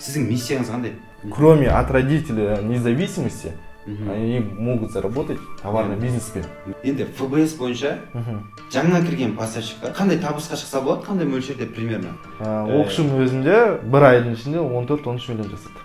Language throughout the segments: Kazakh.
сіздің миссияңыз қандай? Кроме от родителей независимости, они могут заработать товарный бизнеспен. Енді ФБС бойынша жаңа кірген поставщикқа қандай табысқа шықса болады, қандай мөлшерде примерно? Оқшым өзінде бір айдың ішінде 14-13 миллион жасады.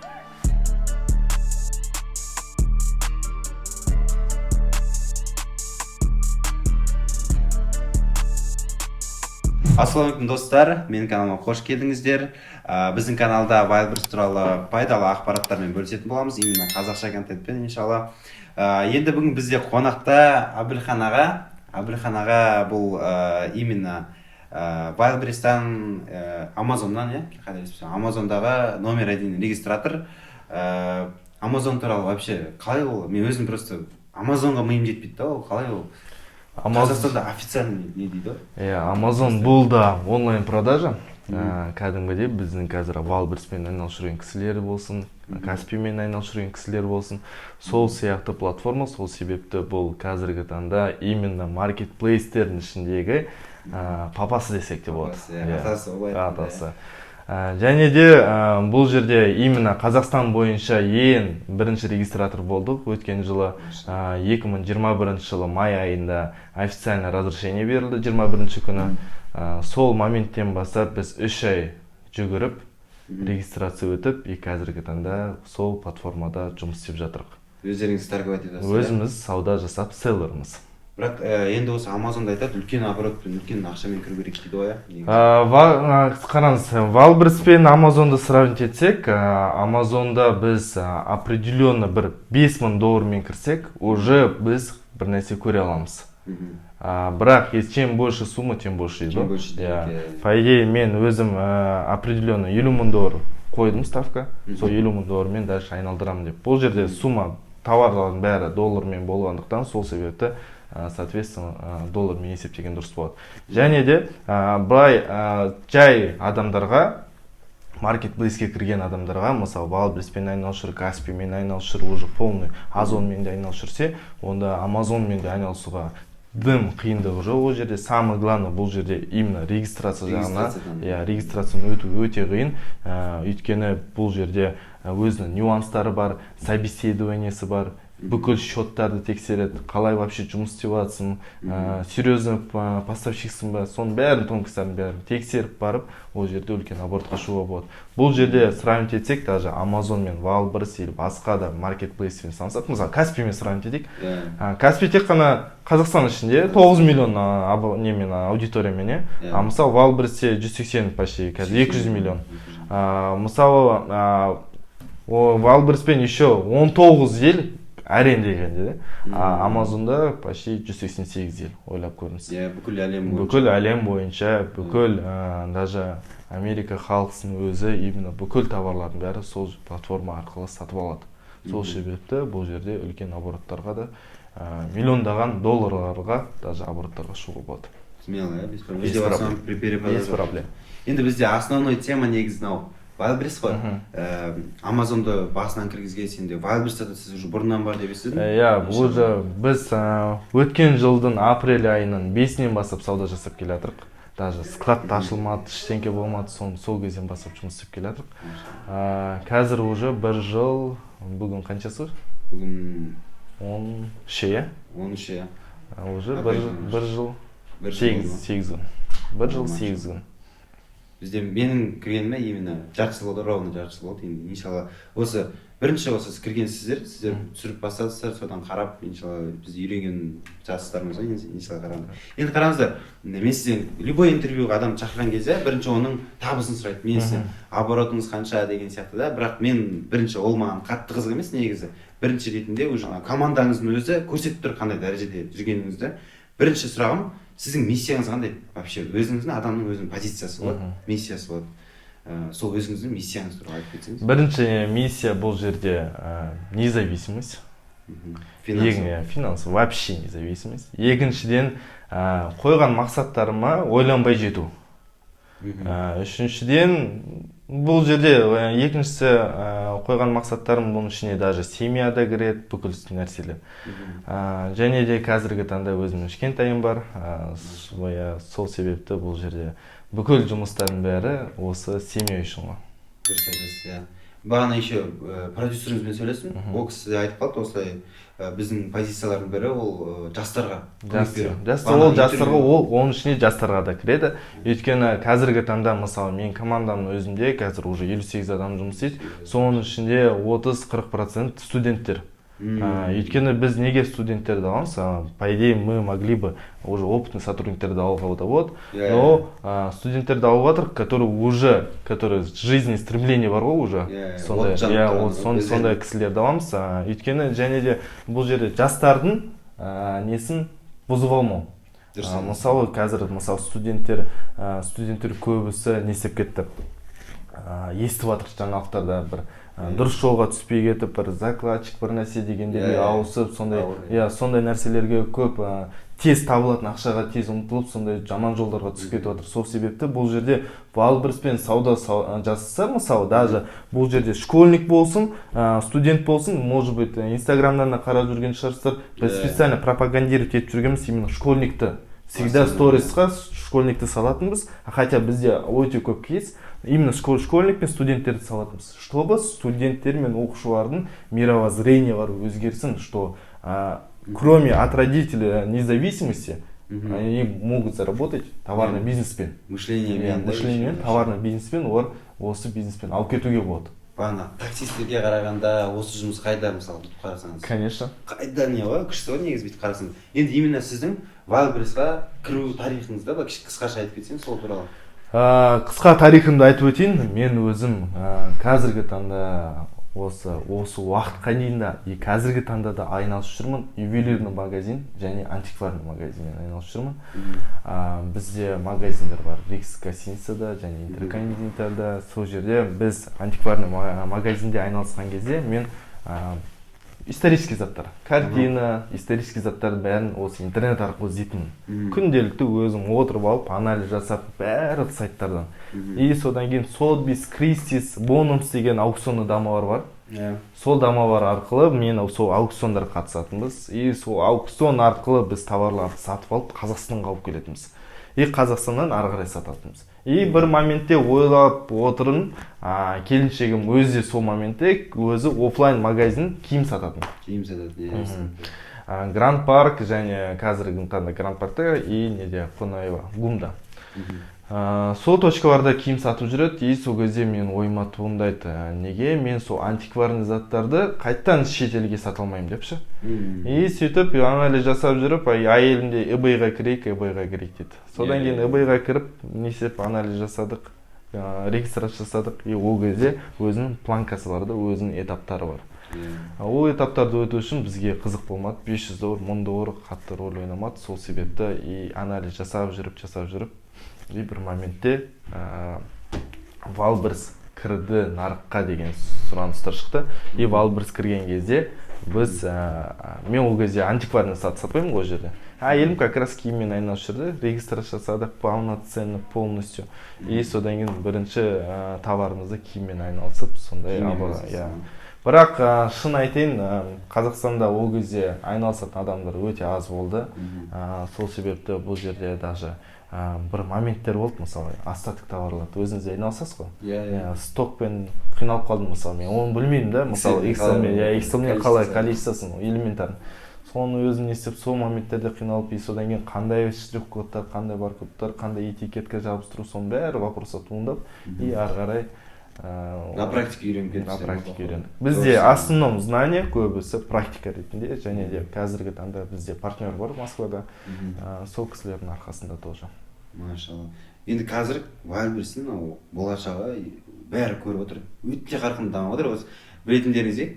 Ассалаумағалейкум достар, менің каналыма қош келдіңіздер. Біздің каналда Wildberries туралы пайдалы ақпараттармен бөлісетін боламыз, именно қазақша контентпен иншалла. Енді бүгін бізде қонақта Абілхан аға. Абілхан аға бұл именно Wildberries'тан, Amazon'дан, Amazon'дағы номер 1 регистратор. Amazon туралы вообще қалай ол? Мен өзім просто Amazonға миым жетпейді, ол қалай ол? Қазақстанда официальный не дейді? Amazon бұл да онлайн продажа. Кәдімгідей біздің қазір Wildberries'пен айналысып жүрген кісілер болсын, Каспимен айналысып жүрген кісілер болсын. Сол сияқты платформа, сол себепті бұл қазіргі таңда именно маркетплейстердің ішіндегі папасы десек те болады. Атасы. Және де бұл жерде именно Қазақстан бойынша ең бірінші регистратор болдық. Өткен жылы 2021 жылы май айында официально разрешение берілді 21 күні. Сол моменттен бастап біз 3 ай жүгіріп регистрация өтіп, қазіргі таңда сол платформада жұмыс істеп жатырық. Өздеріңіз торговать етесіз? Өзіміз сауда жасап селлермыз. Бірақ енді осы Amazon'да айтады, үлкен оборотпен, үлкен ақшамен кіру керек дейді ғой. Қараңыз, Wildberries пен Amazon'ды сравнить етсек, Amazon'да біз определенно бір $5000 кірсек, уже біз бір нәрсе көре аламыз. Бірақ чем больше сумма, тем больше. По идее, мен өзім определенно $50000 қойдым ставка, сол $50000 мен дальше айналдырамын деп. Бұл жерде сумма товарлардың бәрі доллармен болғандықтан, сол себепті соответственно доллармен есептеген дұрыс болады. Және де былай жай адамдарға, маркетплейске кірген адамдарға, мысалы Wildberries'пен айналысып жүр, Каспимен айналысып жүр, уже полный Озонмен де айналысып жүрсе, онда Amazon'мен де айналысуға дым қиындығы жоқ. Ол жерде самое главное, бұл жерде именно регистрация жағына, регистрацияны өту өте қиын. Өйткені бұл жерде өзінің нюанстары бар, собеседованиесі бар, бүкіл счеттарды тексереді, қалай вообще жұмыс істеп жатсың, серьезный поставщиксың ба, соның бәрін, тонкостарын бәрін тексеріп барып, ол жерде үлкен оборотқа шығуға болады. Бұл жерде сравнить етсек, даже Amazon мен Wildberries или басқа да маркетплейспен салсақ, мысалы Каспимен сравнить етейік. Каспи тек қана Қазақстан ішінде 9 миллион аудиториямен, мысалы Wildberries'те 180 почти, 200 миллион. Мысалы Wildberries'пен еще 19 ел арендегенде, Amazon'да почти 188 ел, ойлап көріңіз. Бүкіл әлем бойынша, бүкіл даже Америка халқының өзі именно бүкіл товарлардың бәрі сол платформа арқылы сатып алады. Сол себепті бұл жерде үлкен обороттарға да, миллиондаған долларларға даже обороттарға шығуға болады. Смело, без проблем. Енді бізде основной тема негізін Wildberries қой. Amazon'ды басынан кіргізген сенде Wildberries'та сіз уже бұрыннан бар деп естідім? Уже біз өткен жылдың апрель айының 5-нен басып сауда жасап келе жатырық. Даже склад ашылмады, ештеңке болмады, сол кезден басып жұмыс істеп келе жатырық. Қазір уже бір жыл, бүгін қаншасы? Бүгін 13, 13. Уже бір жыл 8 күн. Бір жыл 8 күн. Бізде менің кіргеніме именно жарты жыл болды, ровно жарты жыл болды. Иншалла осы бірінші осы сіз кіргенсіздер, сіздер түсіріп бастадыңыздар, содан қарап, иншалла біз үйренген жассыздармыз ғой, иншалла қараңыздар. Енді қараңыздар, мен сізден любой интервьюға адам шақырған кезде бірінші оның табысын сұрайды. Мен сізден оборотыңыз қанша деген сияқты да, бірақ мен бірінші ол маған қатты қызық емес негізі. Бірінші ретінде уже командаңыздың өзі көрсетіп тұр қандай дәрежеде жүргеніңізді. Бірінші сұрағым, сіздің миссияңыз қандай? Вообще өзіңіздің адамның өзінің позициясы болады, миссиясы болады. Сол өзіңіздің миссияңыз туралы айтып кетсеңіз. Бірінші миссия бұл жерде независимость. Финансовый, вообще независимость. Екіншіден қойған мақсаттарыма ойланбай жету. Үшіншіден бұл жерде екіншісі қойған мақсаттарым бұның ішіне даже семьяда кіреді, бүкіл нәрселер. Және де қазіргі таңда өзімнің кішкентайым бар. Сол себепті бұл жерде бүкіл жұмыстардың бәрі осы семья үшін ғой. Дұрыс айтасыз, бағана еще продюсеріңізбен сөйлестім. Ол кісі айтып қалды осылай біздің позициялардың бірі ол жастарға жастарға ол оның ішіне жастарға да кіреді. Өйткені қазіргі таңда мысалы мен командамның өзінде қазір уже 58 адам жұмыс істейді. Соның ішінде 30-40% студенттер. Өйткені біз неге студенттерді аламыз? По идее, мы могли бы уже опытный сотрудниктерді алуға вот, но студенттерді алып жатырық, которые жизни стремление бар ғой уже. Сондай кісілерді аламыз. Өйткені және де бұл жерде жастардың несін бұзып алмау. Мысалы қазір студенттер көбісі не істеп кетті? Естіп жатыр жаңалықтарда бір дұрыс жолға түспей кетіп, бір закладчик бір нәрсе дегенде ауысып, сондай нәрселерге көп тез табылатын ақшаға тез ұмтылып, сондай жаман жолдарға түсіп кетіп жатыр. Сол себепті бұл жерде Валберспен сауда жасаса, мысалы, даже бұл жерде школьник болсын, студент болсын, может быть, инстаграмдан да қарап жүрген шығарсыздар, біз специально пропагандировать етіп жүргенбіз именно школьникті. Всегда сторисқа школьникті салатынбыз, хотя бізде өте көп кейс именно школьник пен студенттерді салатынбыз, чтобы студенттер мен оқушылардың мировоззрениелары өзгерсін, что кроме от родителей независимости они могут заработать товарный бизнеспен. Мышлениемен, товарный бизнеспен, олар осы бизнеспен алып кетуге болады. Бағана таксистерге қарағанда осы жұмыс қайда мысалы бүйтіп қарасаңыз? Конечно. Қайда не ғой? Күшті ғой негізі бүйтіп қарасаңыз. Енді именно сіздің Вайлдберрисқа кіру тарихыңызда қысқаша айтып кетсеңіз сол туралы. Қысқа тарихымды айтып өтейін. Мен өзім қазіргі таңда осы уақытқа дейін де қазіргі таңда да айналысып жүрмін. Ювелирный магазин және антикварный магазинмен айналысып жүрмін. Бізде магазиндер бар Рикс гостиницада және интерконтинентальда. Сол жерде біз антикварный магазинде айналысқан кезде мен исторический заттар, картина, исторический заттардың бәрін осы интернет арқылы іздейтінмін. Күнделікті өзім отырып алып, анализ жасап, бәрі сайттардан. И содан кейін Sotheby's, Christie's, Bonhams деген аукционный дамалар бар. Сол дамалар арқылы мен сол аукциондарға қатысатынбыз. И сол аукцион арқылы біз товарларды сатып алып, Қазақстанға алып келетінбіз. И Қазақстаннан ары қарай сататынбыз. И бір моментте ойлап отырын, келіншегім өзі сол моментте өзі офлайн магазин киім сататын. Гранд парк және қазіргі таңда Гранд паркта и неде Қонаева, Гумда. Сол точкаларда киім сатып жүреді. И сол кезде мен ойыма туындайды, неге мен сол антикварный заттарды қайттан шетелге сата алмаймын депші. И сөйтіп анализ жасап жүріп, әйелімде eBay-ға кірейік дейді. Содан кейін eBay-ға кіріп, несеп анализ жасадық, регистрация жасадық. И ол кезде өзінің планкасы бар да, өзінің этаптары бар. Ол этаптарды өту үшін бізге қызық болмады. $500, $1000 қатты рөл ойнамады. Сол себепті и анализ жасап жүріп, и бір моментте Валберс кірді нарыққа деген сұраныстар шықты. И Валберс кірген кезде біз, мен ол кезде антикварный сатпаймын ғой жерде. Әйелім как раз киіммен айналысып жүрді, регистрация жасадық полноценно, полностью. И содан кейін бірінші товарымызды киіммен айналысып, сондай бірақ шын айтайын, Қазақстанда ол кезде айналысатын адамдар өте аз болды. Сол себепті бұл жерде даже бір моменттер болды, мысалы, остаток товарларды өзіңіз айналысасыз ғой. Стокпен қиналып қалдым, мысалы, мен оны білмеймін да, мысалы, Excel-мен қалай количествосын, элементарын. Соны өзім естіп, сол моменттерде қиналып, и содан кейін қандай штрих-кодтар, қандай баркодтар, қандай этикетка жабыстыру, соның бәрі вопросы туындап, и ары қарай на практике үйреніп. Бізде основном знание көбісі практика ретінде, және де қазіргі таңда бізде партнер бар Москвада, сол кісілердің арқасында тоже. Машалла. Енді қазір Вайлдберристің болашағы бәрі көріп отыр. Өте қарқынды дамып отыр. Білетіндеріңізде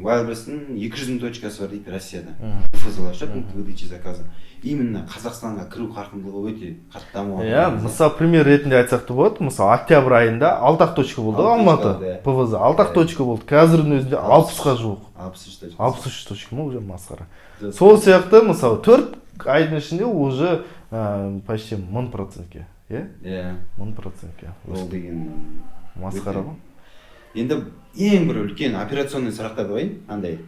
Вайлдберристің 200 000 точкасы бар дейді Россияда. ФЗ-лар шығып, выдача заказа. Именно Қазақстанға кіру қарқындылығы өте қатты дамып отыр. Мысалы, пример ретінде айтсақ та болады. Мысалы, октябрь айында 6 точка болды Алматы, ПВЗ. 6 точка болды. Қазірдің өзінде 60-ға жуық. 63 точка ма, уже масқара. Сол сияқты, мысалы, 4 айдың ішінде уже почти 1000%-ке. 1000%-ке. Ол деген масқара ғой. Енді ең бір үлкен операционный сұрақтарды қояйын, андай.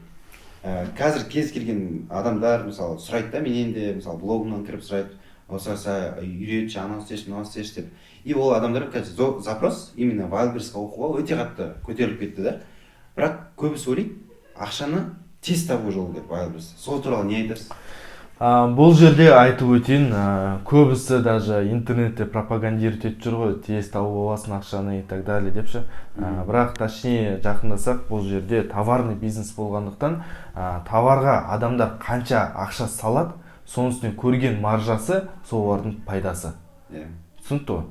Қазір кез келген адамдар мысалы сұрайды да, менен де мысалы блогымнан кіріп сұрайды, осылайша үйретші, анау істеші, мынау істеші деп. И ол адамдар қазір запрос именно Wildberriesқа оқуға өте қатты көтеріліп кетті да. Бірақ көбісі ойлайды, ақшаны тез табу жолы деп Wildberries. Сол туралы не айтасыз? Бұл жерде айтып өтейін, көбісі даже интернетте пропагандировать етіп жүр ғой, тез тауып аласың ақшаны и так далее депші. Бірақ точнее жақындасақ, бұл жерде товарный бизнес болғандықтан, товарға адамдар қанша ақша салады, соның үстіне көрген маржасы солардың пайдасы. Түсінікті ғой?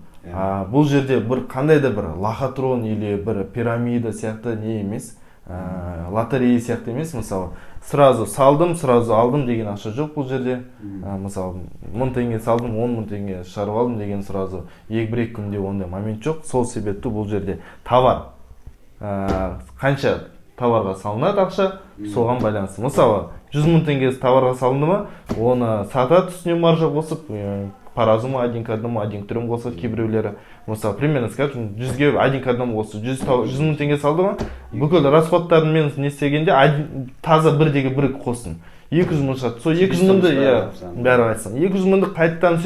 Бұл жерде бір қандай да бір лохотрон или бір пирамида сияқты не емес, лотерея сияқты емес, мысалы сразу салдым, сразу алдым деген ақша жоқ бұл жерде. Мысалы 1000 теңге салдым, 10 000 теңге шығарып алдым деген сразу екі күнде ондай момент жоқ. Сол себепті бұл жерде товар, қанша товарға салынады ақша, соған байланысты. Мысалы 100 000 теңге товарға салынды ма, оны сатады, үстіне маржа қосып, по-разному один к одному қосады кейбіреулері. Мысалы, примерно скажем, 100-ге один к одному қосып, 100 000 теңге салды ма, бүкіл расходтарын мен не істегенде таза бірдегі бір қосын. 200 000 шығады. Сол 200 000-ды бәрі айтсам, 200 000-ды қайттан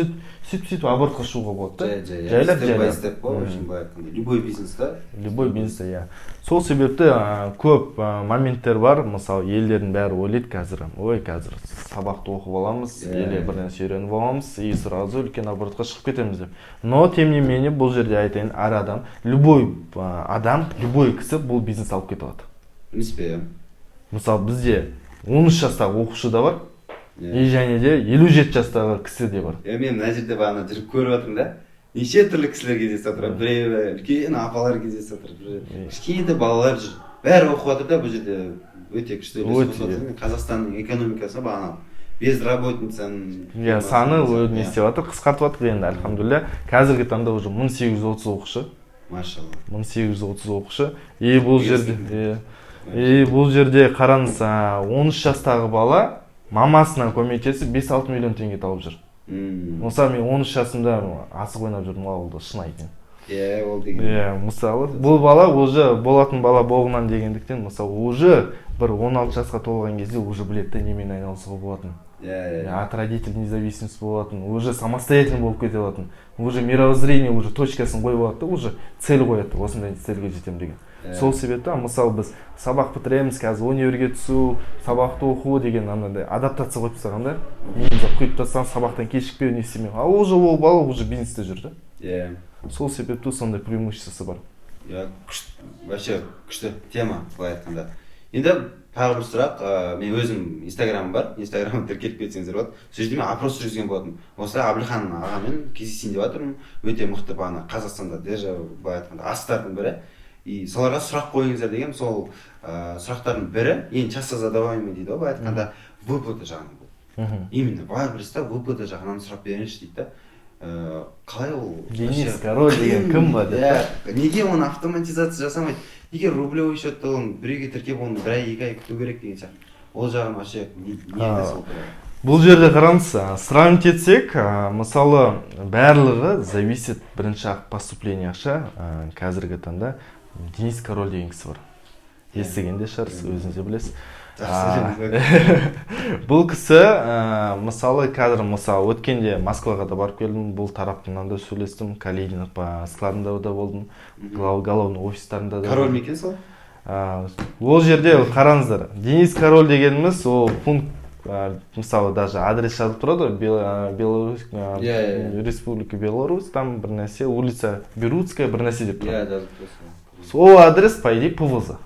сөйтіп оборотқа шығуға болады. Жайлап. Любой бизнеста. Любой бизнеста, иә. Сол себепті көп моменттер бар. Мысалы, елдердің бәрі ойлайды қазір, қазір сабақты оқып аламыз, или бір нәрсе үйреніп аламыз, и сразу үлкен оборотқа шығып кетеміз деп. Но тем не менее, бұл жерде айтайын, әр адам, любой кісі бұл бизнес алып кете алады. Принципе, мысалы, бізде 13 жастағы оқушы да бар, и және де 57 жастағы кісі де бар. Мен мына жерде бағана жүріп көріп отырмын да, неше түрлі кісілер кездесіп отыр. Біреуі үлкен апалар кездесіп отыр, кішкентай балалар жүр. Бәрі оқып отыр да, бұл жерде өте күшті үлес қосып отыр. Қазақстанның экономикасы бағана безработницаның саны не істеп жатыр, қысқартып жатыр енді, альхамдулилля. Қазіргі таңда уже 1830 оқушы. Машалла. 1830 оқушы. И бұл жерде қараңыз, 13 жастағы бала мамасынан көмектесіп 5-6 миллион теңге тауып жүр. Мысалы, мен 13 жасымда асық ойнап жүрдім ауылда, шын айтайын. Ол деген. Мысалы, бұл бала уже болатын бала болғаннан дегендіктен, мысалы, уже бір 16 жасқа толған кезде уже білетті немен айналысуға болатын. От родителей независимость болатын, уже самостоятельно болып кете алатын. Уже мировоззрение, уже точкасын қойып алады, уже цель қояды, осындай цельге жетем деген. Сол себепті, мысалы, біз сабақ бітіреміз, қазір универге түсу, сабақты оқу деген анандай адаптация қойып тастағанда, миымызға құйып тастаған сабақтан кешікпеу не істемеу. Уже ол бала уже бизнесте жүр да. Сол себепті сондай преимуществосы бар. Вообще күшті тема былай айтқанда. Енді тағы бір сұрақ, мен өзім инстаграмым бар, инстаграмды тіркеліп кетсеңіздер болады. Сол жерде мен опрос жүргізген болатынмын. Осылай Әбілхан ағамен кездесейін деп жатырмын. Өте мықты бағана Қазақстанда даже былай айтқанда астардың бірі. И соларға сұрақ қойыңыздар деген, сол сұрақтардың бірі, ең часто задаваемый дейді ғой, былай айтқанда выплата жағынан. Именно Wildberries'та выплата жағынан сұрақ беріңізші дейді да. Қалай ол? Денис Король деген кім ба деп. Неге оны автоматизация жасамайды? Егер рублевый счетты оны біреуге тіркеп, оны бір ай, 2 ай күту керек деген сияқты. Ол жағын вообще не айтасыз ол туралы? Бұл жерде қараңыз, сравнить етсек, мысалы, барлығы зависит бірінші поступление ақша, қазіргі таңда Денис Король деген кісі бар. Естігенде шығарсыз, өзіңіз де білесіз. Бұл кісі, мысалы, қазір өткенде Москваға да барып келдім, бұл тараптан да сөйлестім, Калидинов складында да болдым, головный офистарында да. Король мекен сол? Ол жерде қараңыздар, Денис Король дегеніміз, ол пункт, мысалы, даже адрес жазып тұрады, Республика Беларусь, там бір нәрсе, улица Берутская, бір нәрсе деп тұрады. Сол адрес, по идее, ПВЗ.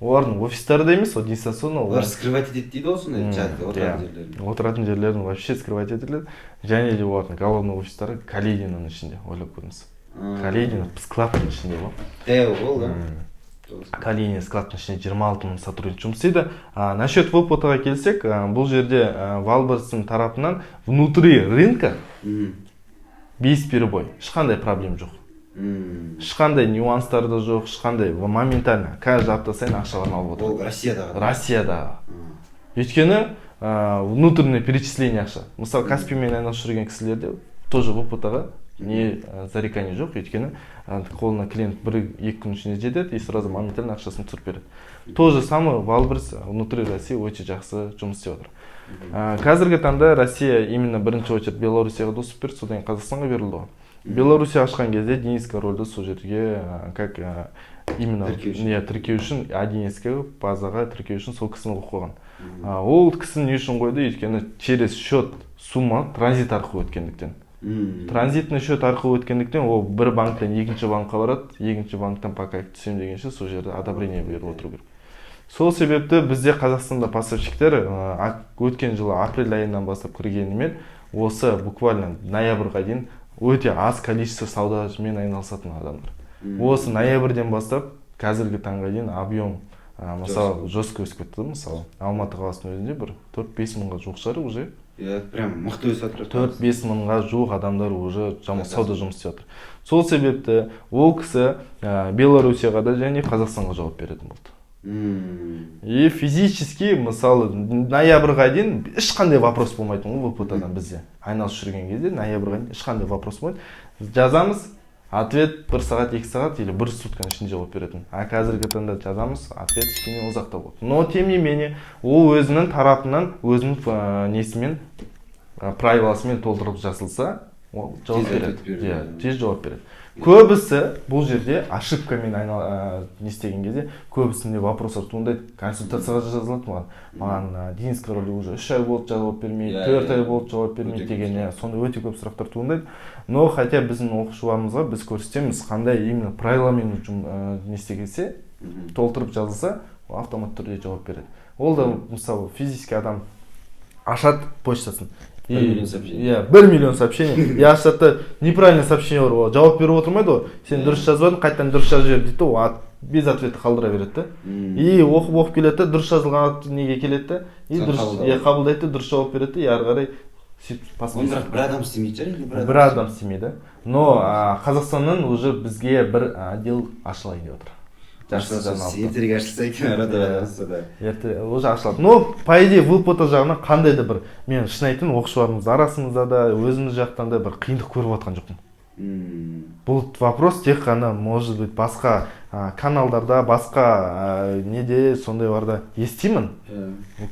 Олардың офистары да емес, дистанционно. Олар скрывать етеді дейді ғой сондай отыратын жерлерін. Отыратын жерлерін вообще скрывать етіледі. Және де олардың головный офистары Калидинның ішінде, ойлап көріңіз. Калидинов складтың ішінде ғой. Ол, да? Калидинов складтың ішінде 26 000 сотрудник жұмыс істейді. Насчет выплатаға келсек, бұл жерде Wildberries'тің тарапынан внутри рынка без перебой, ешқандай проблем жоқ. Ешқандай нюанстар да жоқ, ешқандай моментально каждый апта сайын ақшаларын алып отыр. Ол Россиядағы. Россиядағы. Өйткені внутреннее перечисление ақша. Мысалы, Каспиймен айналысып жүрген кісілерде тоже выплатаға не зарекание жоқ, өйткені қолына клиент 1-2 күн ішінде жетеді и сразу моментально ақшасын түсіріп береді. То же самое Валберс внутри России өте жақсы жұмыс істеп отыр. Қазіргі таңда Россия именно бірінші очередь Белоруссияға доступ берді, содан Қазақстанға берілді ғой. Белоруссия ашқан кезде Денис Корольді сол жерге как именно тіркеу үшін А1С-ке базаға тіркеу үшін сол кісіні қойып қойған. Ол кісіні не үшін қойды? Өйткені через счет сумма транзит арқылы өткендіктен. Транзитный счет арқылы өткендіктен ол бір банктен екінші банкқа барады, екінші банктан пока түсем дегенше сол жерде одобрение беріп отыру керек. Сол себепті бізде Қазақстанда поставщиктер өткен жылы апрель айынан бастап кіргенімен осы буквально ноябрьға дейін өте аз количество саудамен айналысатын адамдар. Осы ноябрьден бастап қазіргі таңға дейін объем мысалы жестко өсіп кетті. Мысалы Алматы қаласының өзінде бір 4-5 мыңға жуық шығар уже. Прям мықты өсіп жатыр. 4-5 мыңға жуық адамдар уже сауда жұмыс істеп жатыр. Сол себепті ол кісі Белоруссияға да және Қазақстанға жауап беретін болды. И физически мысалы ноябрьға дейін ешқандай вопрос болмайтын ғой ВПТ-дан бізде. Айналысып жүрген кезде ноябрьға дейін ешқандай вопрос болмайды. Жазамыз, ответ 1 сағат, 2 сағат или 1 сутканың ішінде жауап беретін. Қазіргі таңда жазамыз, ответ кішкене ұзақта болады. Но тем не менее, ол өзінің тарапынан, өзінің несімен, правиласымен толтырып жасылса, ол жауап береді. Тез жауап береді. Көбісі бұл жерде ошибкамен не істеген кезде көбісінде вопростар туындайды. Консультацияға жазылады маған Денис Король уже 3 ай болды жауап бермейді, 4 ай болды жауап бермейді деген, сондай өте көп сұрақтар туындайды. Но хотя біздің оқушыларымызға біз көрсетеміз, қандай именно правиламен не істегенсе, толтырып жазылса, автомат түрде жауап береді. Ол да мысалы физический адам ашады почтасын. 1 миллион сообщений. 1 миллион сообщений. Я ашады неправильный сообщение бар, жауап беріп отырмайды ғой. Сен дұрыс жазбадың, қайтадан дұрыс жазып жібер дейді ғой. Без ответа қалдыра береді. И оқып келеді, дұрыс жазылған неге келеді, и дұрыс қабылдайды, дұрыс жауап береді, и ары қарай сөйтіп бір адам істемейді или бір адам істемейді. Но Қазақстаннан уже бізге бір отдел ашылайын деп отыр. Ертерек ашылса екен арада. Уже ашылады. Но по идее ВПТ жағынан қандай да бір, мен шын айтайын, оқушыларымыз арасында да өзіміз жақтан да бір қиындық көріп жатқан жоқпын. Бұл вопрос тек қана может быть басқа каналдарда, басқа неде сондайларда естимін.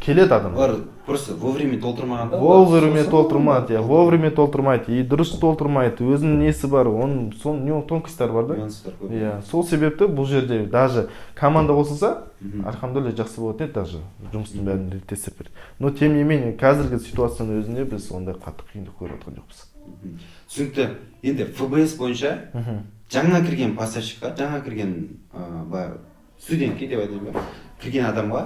Келеді адамдар. Просто вовремя толтырмағанда. Вовремя толтырмайды, и дұрыс толтырмайды. Өзінің несі бар, оның тонкостар бар да. Сол себепті бұл жерде даже команда қосылса, альхамдулилля жақсы болады еді, даже жұмыстың бәрін реттестіріп береді. Но тем не менее, қазіргі ситуацияның өзінде біз ондай қатты қиындық көріп жатқан жоқпыз. Түсінікті. Енді ФБС бойынша жаңа кірген поставщикқа, жаңа кірген студентке деп айтайын ба, кірген адамға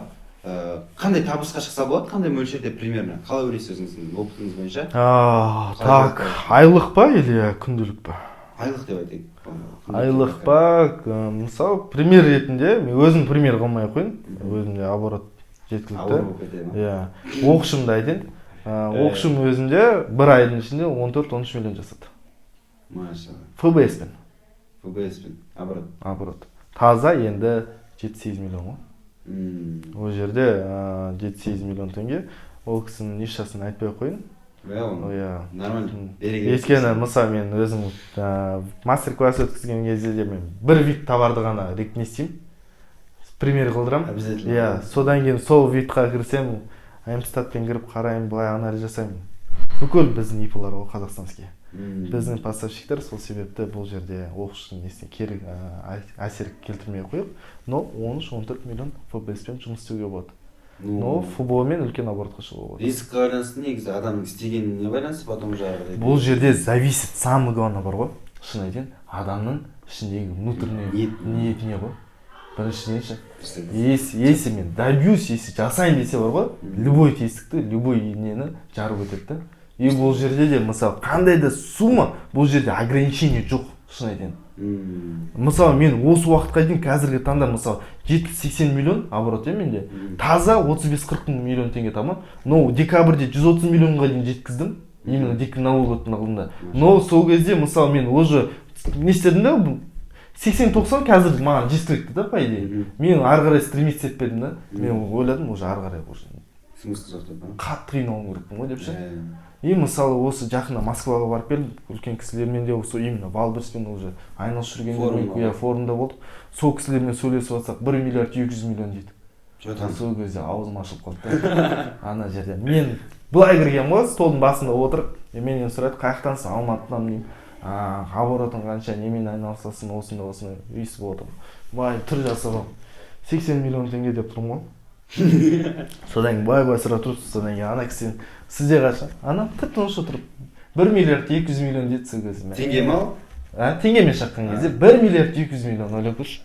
қандай табысқа шықса болады, қандай мөлшерде примерно? Қалай ойлайсыз өзіңіздің опытыңыз бойынша? Так, айлық па или күнділік па? Айлық деп айтайық. Айлық па, мысалы, пример ретінде, мен өзім пример қылмай қойын, өзімде оборот жеткілікті. Оқышымды айтайын. Оқышым өзінде бір айдың ішінде 14-13 миллион жасады. Машалла. ФБС-пен, оборот. Таза енді 7-8 миллион ғой. Ол жерде 7-8 миллион теңге. Ол кісінің нишасын айтпай қойын. Нормально. Өйткені мысалы мен өзім мастер-класс өткізген кезде мен бір вид товарды ғана не істеймін. Пример қылдырам. Содан кейін сол видқа кірсем, Амстатпен кіріп қарайым, былай анализ жасаймын. Бүкіл біздің ИП-лар ол қазақстанский. Біздің поставщиктер сол себепті бұл жерде оқушының несіне керек әсер келтірмей қойып, но 13-14 миллион ФБС-пен жұмыс істеуге болады. Но футболмен үлкен оборотқа шығуға болады. Риск байланысты негізі адамның істегеніне байланысты, потом жағдай. Бұл жерде зависит, самый главный бар ғой, шын айтайын, адамның ішіндегі внутренний ниетіне ғой. Біріншіден ше, если мен добьюсь, если жасайын десе бар ғой, любой тесікті, любой нені жарып өтеді. И бұл жерде де, мысалы, қандай да сумма, бұл жерде ограничение жоқ, шын айтайын. Мысалы, мен осы уақытқа дейін қазіргі таңда, мысалы, 70-80 миллион оборот менде, таза 35-40 миллион теңге табам, но декабрьде 130 миллионға дейін жеткіздім, именно налоговтың алдында. Но сол кезде, мысалы, мен уже не істедім да, 80-90 қазір маған жеткілікті да, по идее. Мен ары қарай стремиться етпедім да. Мен ойладым, уже ары қарай уже. Смысл жоқ деп. Қатты қиналуым керекпін ғой деп ше. И мысалы осы жақында Москваға барып келдім, үлкен кісілермен де осы именно Валберспен уже айналысып жүргенде форумда болдық. Сол кісілермен сөйлесіп жатсақ 1 миллиард 200 миллион дейді. Сол кезде аузым ашылып қалды да. Ана жерде мен былай кіргенмін ғой, столдың басында отырып, менен сұрайды, қаяқтансың? Алматыдан деймін. Оборотың қанша, немен айналысасың, осында үйсіп отырмын. Бай түр жасап 80 миллион теңге деп тұрмын ғой. Содан кейін бай сұрап тұрып, содан кейін ана кісі сізде қанша? Ана тып-тыныш отырып 1 миллиард 200 миллион дейді сол кезде. Теңге ме? Теңгемен шаққан кезде 1 миллиард 200 миллион ойлап көрші.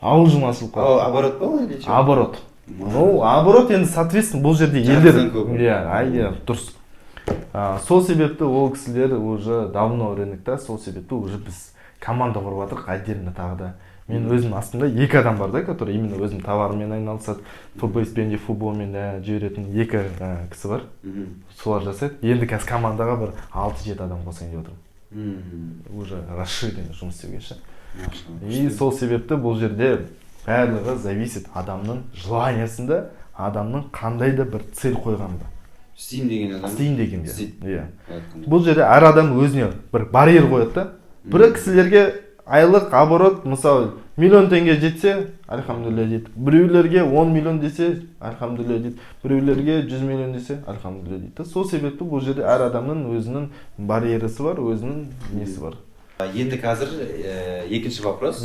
Аузым ашылып қалды. Оборот па или что? Оборот. Ну, оборот енді соответственно бұл жерде елдер. Иә, дұрыс. Сол себепті ол кісілер уже давно рынокта, сол себепті уже біз команда құрып жатырмық отдельно тағы да. Мен өзім астымда 2 адам бар да, который именно өзім товармен айналысады, ФБСпен де футболмен де жіберетін 2 кісі бар. Солар жасайды. Енді қазір командаға бір 6-7 адам қосайын деп отырмын. Уже расширен жұмыс істеуге ше. И сол себепті бұл жерде барлығы зависит адамның желаниясында, адамның қандай да бір цель қойғанда. Істеймін деген адам. Істеймін дегенде. Иә. Бұл жерде әр адам өзіне бір барьер қояды да. Бір кісілерге айлық оборот, мысалы, миллион теңге жетсе, альхамдулилля дейді. Біреулерге 10 миллион десе, альхамдулилля дейді. Біреулерге 100 миллион десе, альхамдулилля дейді. Сол себепті бұл жерде әр адамның өзінің барьерасы бар, өзінің несі бар. Енді қазір екінші вопрос.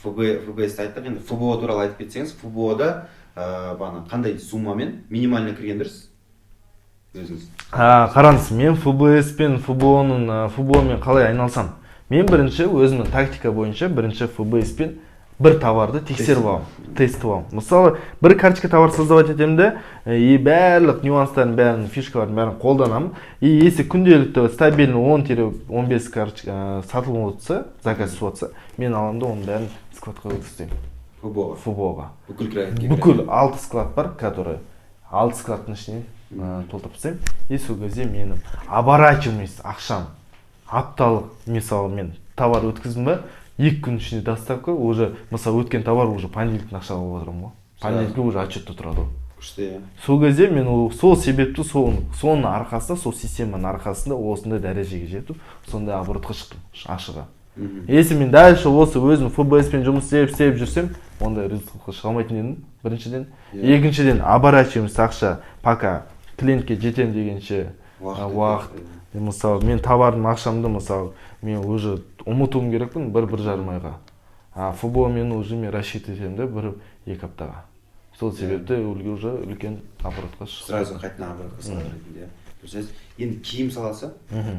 ФБС айттық, енді ФБО туралы айтып кетсеңіз, ФБОда қандай суммамен минимально кірген дұрыс? Өзіңіз. Қараңыз, мен ФБС пен ФБОмен қалай айналсам? Мен бірінші өзімнің тактика бойынша бірінші ФБС пен бір товарды тексеріп аламын, тестіп аламын. Мысалы, бір карточка товар создавать етемін де, барлық нюанстарын, бәрін, фишкаларын бәрін қолданамын. И если күнделікті стабильно 10-15 карточка сатылып отырса, заказ түсіп отырса, мен аламын да оның бәрін складқа өткіземін. ФБОға. Бүкіл 6 склад бар, который 6 складтың ішіне толтырып тастаймын. И сол кезде менің оборачиваемость ақшам апталық, мысалы мен товар өткіздім ба, 2 күн ішінде доставка, уже мысалы өткен товар уже понедельник ақша алып отырмын ғой. Понедельникке уже отчетта тұрады. Күшті. Сол кезде мен сол себепті соның арқасында, сол системаның арқасында осындай дәрежеге жетіп, сондай оборотқа шықтым, ашыға. Если мен дальше осы өзім ФБСпен жұмыс істеп жүрсем, ондай результатқа шыға алмайтын едім, біріншіден. Екіншіден, оборачиваемость ақша, пока клиентке жетем дегенше уақыт. Мысалы, мен товардың ақшамды, мысалы, мен уже ұмытуым керекпін 1-1,5 айға. ФБО мен уже мен рассчитываем да 1-2 аптаға. Сол себепті уже үлкен оборотқа шығып. Сразу қайтадан оборотқа салады. Енді киім саласы,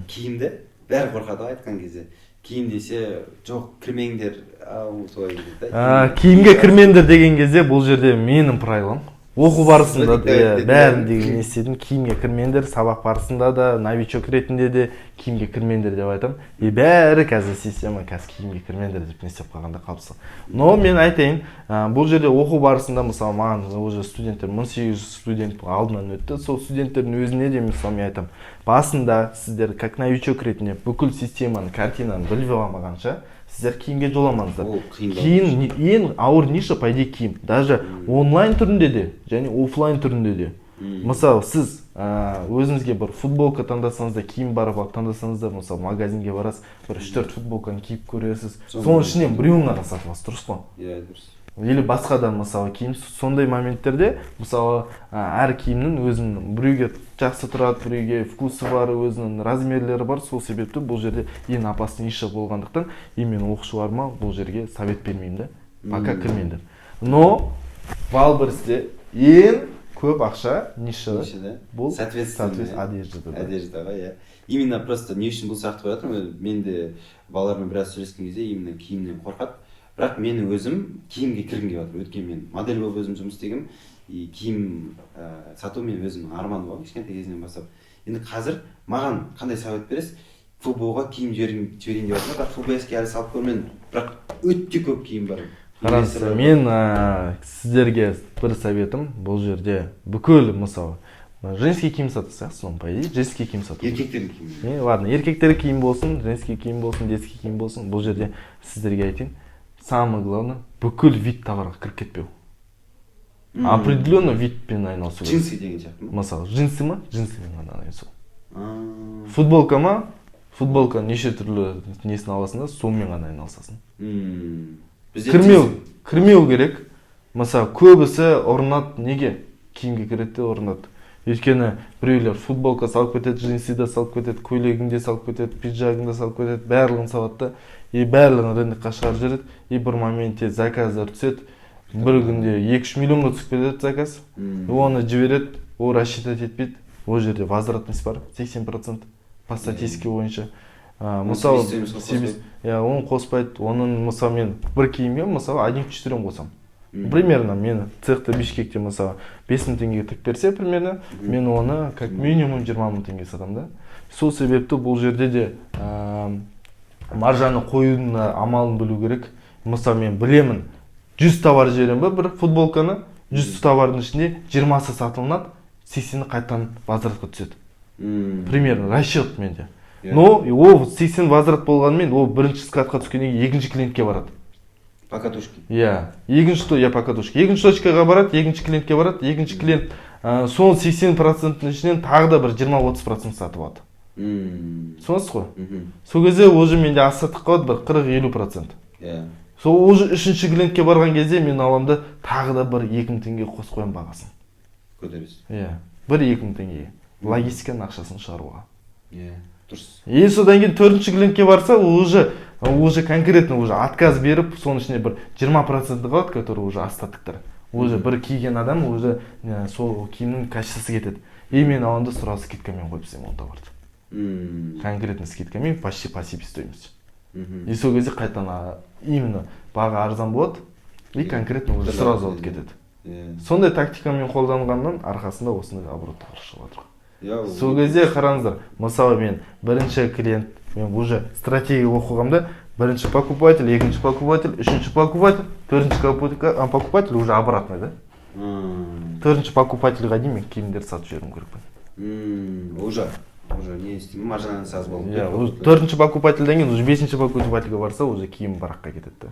киімді бәрі қорқады айтқан кезде. Киім десе, жоқ, кірмеңдер, солай дейді. Киімге кірмеңдер деген кезде бұл жерде менің правилам. Оқу барысында бәрін деген не істедім, киімге кірмеңдер, сабақ барысында да, новичок ретінде де киімге кірмеңдер деп айтамын. Бәрі қазір система қазір киімге кірмеңдер деп не істеп қалғанда қалыпсың. Но мен айтайын, бұл жерде оқу барысында, мысалы, маған уже студенттер 1800 студент алдынан өтті. Сол студенттердің өзіне де мысалы мен айтамын, басында сіздер как новичок ретінде бүкіл системаны, картинаны біліп алмағанша, сіздер киімге жоламаңыздар. Кейін ең ауыр ниша по идее киім. Даже онлайн түрінде де, және офлайн түрінде де. Мысалы, сіз өзіңізге бір футболка таңдасаңыз да, киім барып таңдасаңыз да, мысалы, магазинге барасыз, бір 3-4 футболканы киіп көресіз. Соның ішінен біреуін ғана сатып аласыз, дұрыс қой? Иә, дұрыс. Или басқадан, мысалы, киім, сондай моменттерде, мысалы, әр киімнің өзінің біреуге жақсы тұрады, біреуге вкусы бар, өзінің размерлері бар. Сол себепті бұл жерде ең опасный ниша болғандықтан, мен оқушыларыма бұл жерге совет бермеймін да, пока кірмеңдер. Но Валберсте ең көп ақша ниша бұл соответственно одеждаға, иә. Именно просто не үшін бұл сұрақты қоятын, мен де балалармен біраз сөйлескен кезде именно киімнен қорқады. Бірақ мен өзім киімге кіргім келіп жатыр. Өйткені мен модель болып өзім жұмыс істегенмін, киім сату мен өзімнің арманым болған кішкентай кезінен бастап. Енді қазір маған қандай совет бересіз? ФБО-ға киім жіберейін деп жатырмын, бірақ ФБС-ке әлі салып көрмедім. Бірақ өте көп киім бар. Қараңыз, мен сіздерге бір советім, бұл жерде бүкіл, мысалы, женский киім сатасыз, соны по идее, женский киім сату. Еркектердің киімі. Ладно, еркектер киім болсын, женский киім болсын, детский киім болсын, бұл жерде сіздерге айтайын. Самое главное, бүкіл вид товарға кіріп кетпеу. Определенно видпен айналысу. Джинсы деген сияқты ма? Мысалы, джинсы ма? Джинсымен ғана айналысу. Футболка ма? Футболка неше түрлі несін аласың да, сонымен ғана айналысасың. Кірмеу керек. Мысалы, көбісі ұрынады, неге? Киімге кіреді де ұрынады. Өйткені біреулер футболка салып кетеді, джинсы да салып кетеді, көйлегін де салып кетеді, пиджагын да салып кетеді, барлығын салады да, и барлығын рынокқа шығарып жібереді, и бір моментте заказдар түседі. Бір күнде 2-3 миллионға түсіп кетеді заказ. Оны жібереді, ол рассчитать етпейді. Ол жерде возвратность бар, 80% по статистике бойынша. Мысалы, оны қоспайды. Оның, мысалы, мен бір киімге, мысалы, 1-4 қосам. Примерно, мен цехта Бишкекте, мысалы, 5 мың теңге тік берсе, примерно, мен оны как минимум 20 мың теңге сатам да. Сол себепті бұл жерде де маржаны қоюдың амалын білу керек. Мысалы, мен білемін, 100 товар жіберем ба бір футболканы, 100 товардың ішінде 20-сы сатылынады, 80-і қайтадан возвратқа түседі. Примерно, расчет менде. Но ол 80 возврат болғанымен, ол бірінші скатқа түскеннен кейін екінші клиентке барады. Покатушки. Екінші точкаға барады, екінші клиентке барады, екінші клиент сол 80%-ның ішінен тағы да бір 20-30% сатып алады. Сонсыз ғой? Сол кезде уже менде астатық қалады бір 40-50%. Сол уже үшінші клиентке барған кезде мен аламда тағы да бір 2 мың теңге қосып қоям бағасын. Көтересіз. Бір 2 мың теңге. Логистиканың ақшасын шығаруға. Дұрыс. И содан кейін төртінші клиентке барса, уже конкретно уже отказ беріп, соның ішіне бір 20% қалады, который уже остатықтар. Уже бір киген адам уже сол киімнің качествосы кетеді. И мен алғанда сразу скидкамен қойып тастаймын ол товарды. Конкретно скидкамен почти по себестоимости. И сол кезде қайтадан именно баға арзан болады, и конкретно уже сразу алып кетеді. Сондай тактикамен қолданғаннан арқасында осындай обороттар шығып жатыр. Сол кезде қараңыздар, мысалы мен бірінші клиент, мен уже стратегия оқығамда, бірінші покупатель, екінші покупатель, үшінші покупатель, төртінші покупатель уже обратный, да? Төртінші покупательға дейін мен киімдерді сатып жіберуім керекпін. Уже не істеймін, маржинальность аз болып. Төртінші покупательден кейін уже бесінші покупательге барса, уже киім бараққа кетеді.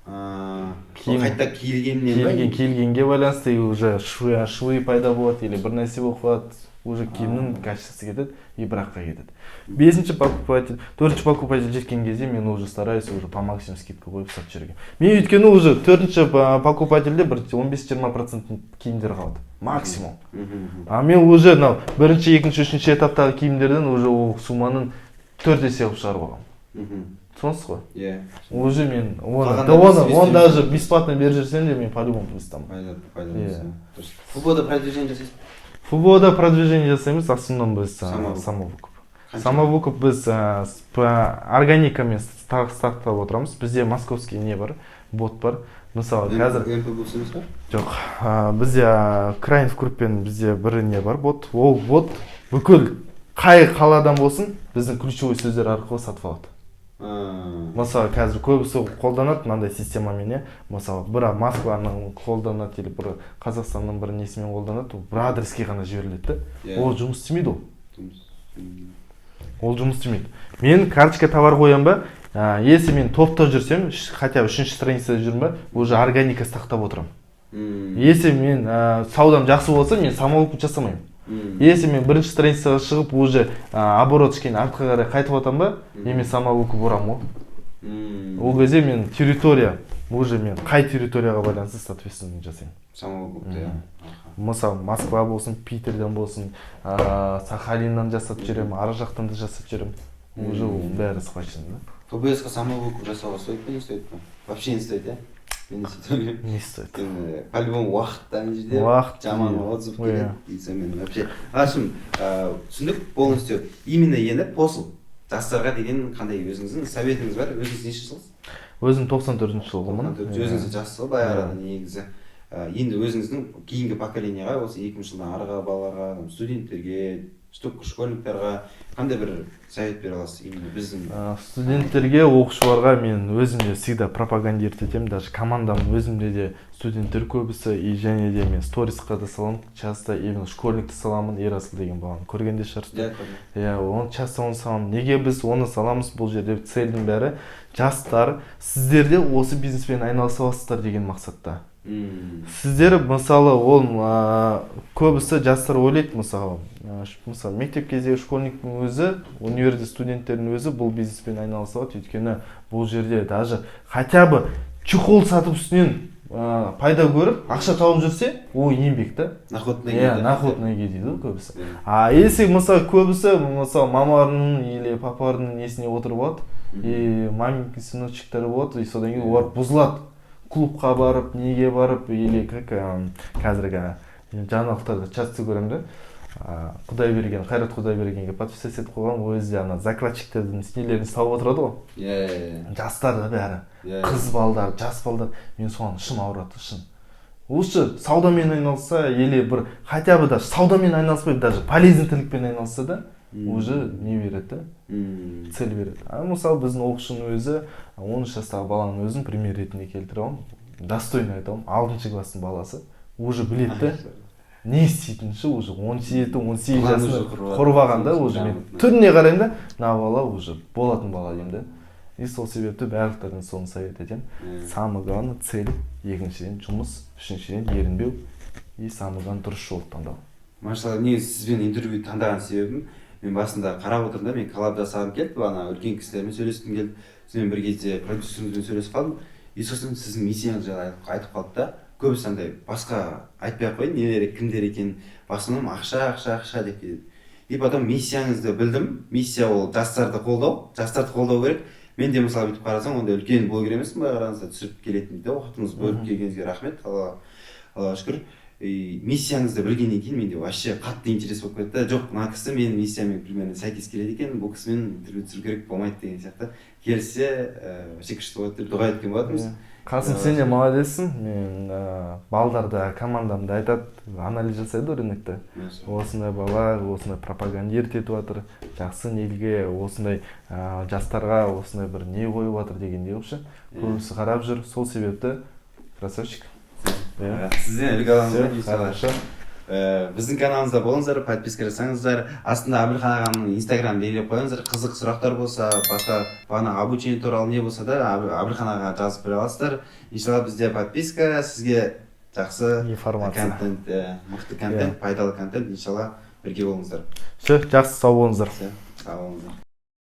Қайта киілгенге байланысты уже швы пайда болады, или бір нәрсе болып қалады. Уже киімнің качествосы кетеді, и біраққа кетеді. Бесінші покупатель, төртінші покупатель жеткен кезде мен уже стараюсь уже по максимум скидка қойып сатып жіберген. Мен өйткені уже төртінші покупательде бір 15-20% киімдер қалады. Максимум. Мен уже бірінші, екінші, үшінші этаптағы киімдерден уже ол сумманың 4 есе қылып шығарып алғанмын. Сонсыз ғой? Уже мен оны даже бесплатно беріп жүрсем де мен по-любому плюстамын. Футболда продвижение жасайсыз? Футболда продвижение жасаймыз, основном біз самовыкуп. Самовыкуп біз органикамен стартап отырамыз. Бізде московский не бар, бот бар. Мысалы, қазір... МП болсыңыз ба? Жоқ, бізде Крайнов группен бізде бір не бар, бот. Ол бот бүкіл қай қаладан болсын, біздің ключевой сөздер арқылы сатып алады. Мысалы, қазір көбісі қолданады, мынандай системамен, мысалы, бір Москваның қолданады, или бір Қазақстанның бір несімен қолданады, бір адреске ғана жіберіледі. Ол жұмыс істемейді ол. Жұмыс істемейді. Мен карточка товар қоям ба, если мен топта жүрсем, хотя үшінші страницада жүрмін ба, уже органика сақтап отырам. Если мен саудам жақсы болса, мен самовыкуп жасамаймын. Если мен бірінші страницаға шығып, уже оборот ішкен артқа қарай қайтып атам ба, мен самовыкуп ұрамын ғой. Ол кезде мен территория, уже мен қай территорияға байланысты соответственно жасаймын. Самовыкупты, Мысалы, Москва болсын, Питерден болсын, Сахалиннан жасап жүремін, ары жақтан да жасап жүремін. Уже оның бәрі схвачен. ФБС-қа самовыкуп жасауға стоит па, не стоит па? Вообще не стоит, Не стоит. По-любому уақыттан жерде жаман отзыв келеді. Вообще, Ашым, түсіндік полностью именно енді посыл жастарға деген қандай өзіңіздің советіңіз бар? Өзіңіз неше жылсыз? Өзім 94-ші жылғымын. Өзіңіз жасы баяғыда негізі. Енді өзіңіздің кейінгі поколенияға, осы 2000 жылдан арғы балаларға, студенттерге, школьниктарға қандай бір совет бере аласыз именно біздің? Студенттерге, оқушыларға мен өзімде всегда пропагандировать етемін, даже командам өзімде де студенттер көбісі, и және де мен сторисқа да саламын, часто именно школьникті саламын, Ерасыл деген баланы көргенде шығарсыз. Оны часто оны саламын. Неге біз оны саламыз? Бұл жерде цельдің бәрі жастар, сіздерде осы бизнеспен айналыса аласыздар деген мақсатта. Сіздер мысалы ол көбісі жастар ойлайды мысалы мектеп кездегі школьниктің өзі, универде студенттердің өзі бұл бизнеспен айналыса алады, өйткені бұл жерде даже хотя бы чехол сатып үстінен пайда көріп, ақша тауып жүрсе, ол еңбек та. Находныйге дейді көбісі. Если мысалы көбісі мысалы мамаларының или папаларының несіне отырып алады, маменькин сыночектері болады, содан кейін олар бұзылады. Клубқа барып, неге барып, или қазіргі жаңалықтарда часто көремін да, Қайрат Құдайбергенге подписать етіп қойған, ол өзі ана закладчиктердің нелерін салып отырады ғой. Жастар да бәрі, қыз балдар, жас балдар, мен соған шын ауырады, шын. Осы саудамен айналса, или бір хотя бы даже саудамен айналыспай, даже полезный тірлікпен айналса да, уже не береді, цель береді. Мысалы біздің оқушының өзі, 13 жастағы баланың өзін пример ретінде келтіремін, достойно айтамын, 6 класстың баласы, уже біледі, не істейтінші уже 17-18 жасында құрып алғанда уже мен түріне қараймын да, мына бала уже болатын бала деймін да. И сол себепті барлықтарына соны совет етемін. Самый главный цель, екіншіден жұмыс, үшіншіден ерінбеу, и самый главный дұрыс жол таңдау. Машалла, негізі сізбен интервью таңдаған себебім, мен басында қарап отырдым да, мен коллаб жасағым келді, ана үлкен кісілермен сөйлескім келді. Сізбен бір кезде продюсеріңізбен сөйлесіп қалдым. И сосын сіздің миссияңыз жайлы айтып қалды да. Көбісі андай басқа айтпай-ақ қойын, нелері кімдер екенін, басынан ақша деп келеді. И потом миссияңызды білдім. Миссия ол жастарды қолдау керек. Мен де мысалы бүйтіп қарасам, онда үлкен блогер емеспін, былай қараңызда түсіріп келетін дейді. Уақытыңыз бөліп келгеніңізге рахмет, Аллаға шүкір. Миссияңызды білгеннен кейін менде вообще қатты интерес болып кетті. Жоқ, мына кісі менің миссиямен примерно сәйкес келеді екен, бұл кісімен интервью түсіру керек болмайды деген сияқты. Келсе, вообще күшті болады деп дұға еткен болатынбыз. Қасым, сен де молодецсің. Мен балдарда, командамда айтады, анализ жасайды рынокта. Осындай бала, осындай пропаганда етіп жатыр. Жақсы неге осындай жастарға осындай бір не қойып жатыр дегенде вообще көбісі қарап жүр. Сол себепті красавчик. Сізден үлгі аламыз. Біздің каналымызда болыңыздар, подписка жасаңыздар. Астында Әбілхан ағамның инстаграм белгілеп қойыңыздар. Қызық сұрақтар болса, басқа бағана обучение туралы не болса да Әбілхан ағаға жазып бере аласыздар. Иншалла бізде подписка, сізге жақсы контент, мықты контент, пайдалы контент, иншалла бірге болыңыздар. Жақсы, сау болыңыздар. Сау болыңыздар.